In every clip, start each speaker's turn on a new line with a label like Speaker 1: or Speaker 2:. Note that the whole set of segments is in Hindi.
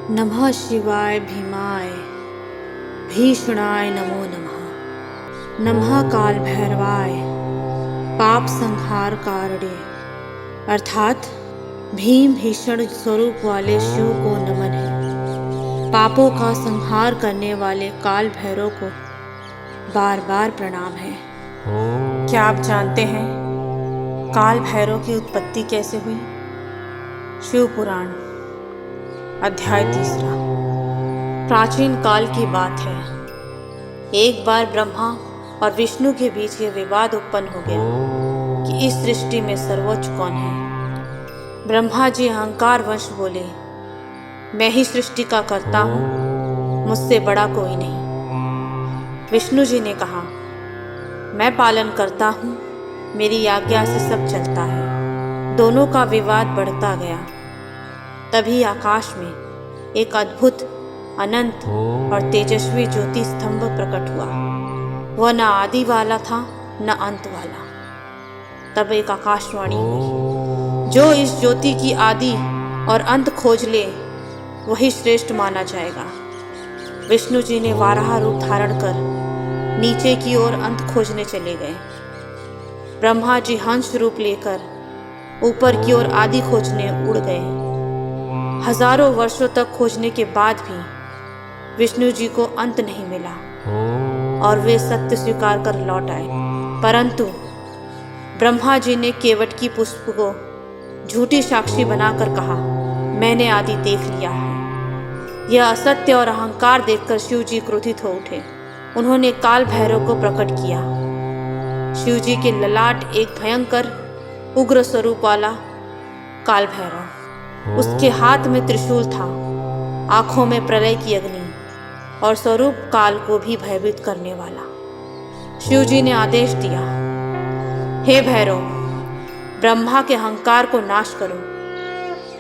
Speaker 1: नमः शिवाय भीमाय भीषणाय नमो नमः। नमः काल भैरवाय पाप संहार कारणे अर्थात भीम भीषण स्वरूप वाले शिव को नमन है। पापों का संहार करने वाले काल भैरव को बार बार प्रणाम है। क्या आप जानते हैं काल भैरव की उत्पत्ति कैसे हुई? शिव पुराण अध्याय 3। प्राचीन काल की बात है। एक बार ब्रह्मा और विष्णु के बीच यह विवाद उत्पन्न हो गया कि इस सृष्टि में सर्वोच्च कौन है। ब्रह्मा जी अहंकार वश बोले, मैं ही सृष्टि का कर्ता हूँ, मुझसे बड़ा कोई नहीं। विष्णु जी ने कहा, मैं पालन करता हूँ, मेरी आज्ञा से सब चलता है। दोनों का विवाद बढ़ता गया। तभी आकाश में एक अद्भुत, अनंत और तेजस्वी ज्योति स्तंभ प्रकट हुआ। वह न आदि वाला था न अंत वाला। तब एक आकाशवाणी हुई, जो इस ज्योति की आदि और अंत खोज ले वही श्रेष्ठ माना जाएगा। विष्णु जी ने वाराह रूप धारण कर नीचे की ओर अंत खोजने चले गए। ब्रह्मा जी हंस रूप लेकर ऊपर की ओर आदि खोजने उड़ गए। हजारों वर्षों तक खोजने के बाद भी विष्णु जी को अंत नहीं मिला और वे सत्य स्वीकार कर लौट आए। परंतु ब्रह्मा जी ने केवट की पुष्प को झूठी साक्षी बनाकर कहा, मैंने आदि देख लिया है। यह असत्य और अहंकार देखकर शिव जी क्रोधित हो उठे। उन्होंने काल भैरव को प्रकट किया। शिव जी के ललाट एक भयंकर उग्र स्वरूप वाला काल भैरव, उसके हाथ में त्रिशूल था, आंखों में प्रलय की अग्नि और स्वरूप काल को भी भयभीत करने वाला। शिव जी ने आदेश दिया, हे भैरव, ब्रह्मा के अहंकार को नाश करो।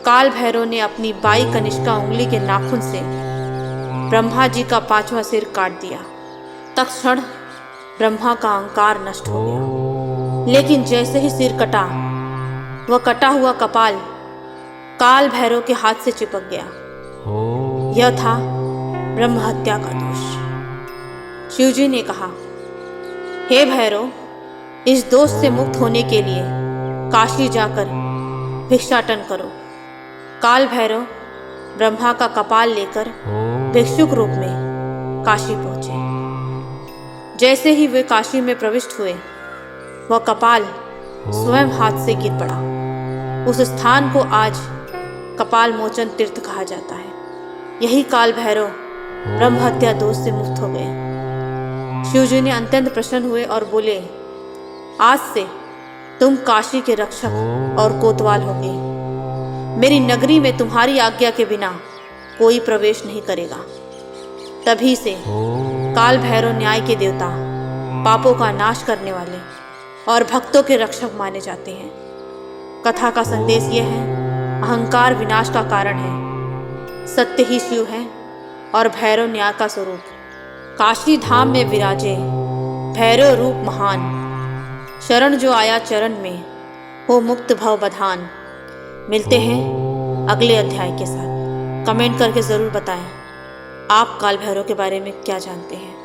Speaker 1: काल भैरव ने अपनी बाई कनिष्का उंगली के नाखून से ब्रह्मा जी का 5वां सिर काट दिया। तत्क्षण ब्रह्मा का अहंकार नष्ट हो गया। लेकिन जैसे ही सिर कटा, वह कटा हुआ कपाल काल भैरव के हाथ से चिपक गया। यह था ब्रह्म हत्या का दोष। शिव जी ने कहा, हे भैरव, इस दोष से मुक्त होने के लिए काशी जाकर भिक्षाटन करो। काल भैरव ब्रह्मा का कपाल लेकर भिक्षुक रूप में काशी पहुंचे। जैसे ही वे काशी में प्रविष्ट हुए, वह कपाल स्वयं हाथ से गिर पड़ा। उस स्थान को आज कपाल मोचन तीर्थ कहा जाता है। यही काल भैरव ब्रह्म हत्या दोष से मुक्त हो गए। शिव जी ने अत्यंत प्रसन्न हुए और बोले, आज से तुम काशी के रक्षक और कोतवाल होगे। मेरी नगरी में तुम्हारी आज्ञा के बिना कोई प्रवेश नहीं करेगा। तभी से काल भैरव न्याय के देवता, पापों का नाश करने वाले और भक्तों के रक्षक माने जाते हैं। कथा का संदेश यह है, अहंकार विनाश का कारण है, सत्य ही शिव है और भैरव न्याय का स्वरूप। काशी धाम में विराजे भैरव रूप महान, शरण जो आया चरण में हो मुक्त भव बधान। मिलते हैं अगले अध्याय के साथ। कमेंट करके ज़रूर बताएं आप काल भैरव के बारे में क्या जानते हैं।